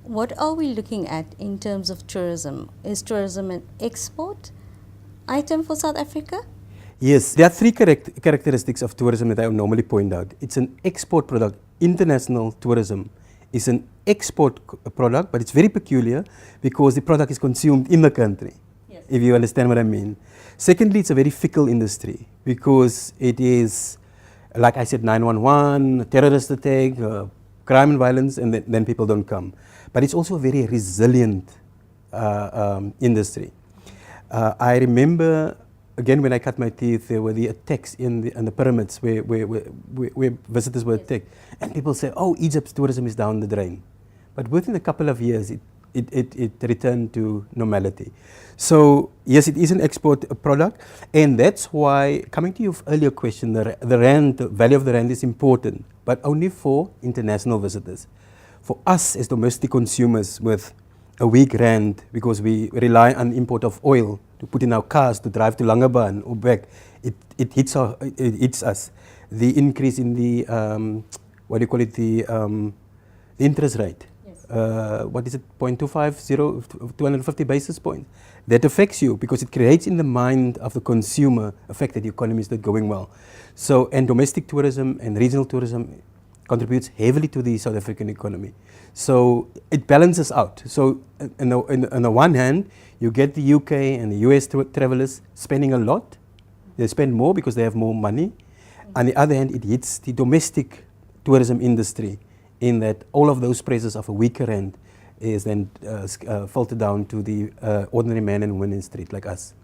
what are we looking at in terms of tourism? Is tourism an export item for South Africa? Yes, there are three characteristics of tourism that I would normally point out. It's an export product. International tourism is an export product, but it's very peculiar because the product is consumed in the country, yes, if you understand what I mean. Secondly, it's a very fickle industry because it is, like I said, 911, terrorist attack, crime and violence, and then people don't come. But it's also a very resilient industry. I remember, again, when I cut my teeth, there were the attacks in the pyramids where visitors were attacked. And people say, oh, Egypt's tourism is down the drain. But within a couple of years, it returned to normality. So, yes, it is an export product. And that's why, coming to your earlier question, the rand, the value of the rand is important, but only for international visitors. For us as domestic consumers with a weak rand, because we rely on import of oil to put in our cars to drive to Langebaan or back, it hits us. The increase in the, what do you call it, the interest rate. Yes. What is it, 0.250, 250 basis points. That affects you because it creates in the mind of the consumer a fact that the economy is not going well. So, and domestic tourism and regional tourism contributes heavily to the South African economy. So it balances out. So on the one hand, you get the UK and the US travelers spending a lot. They spend more because they have more money. On the other hand, it hits the domestic tourism industry in that all of those praises of a weaker rand is then filtered down to the ordinary man and woman in the street like us.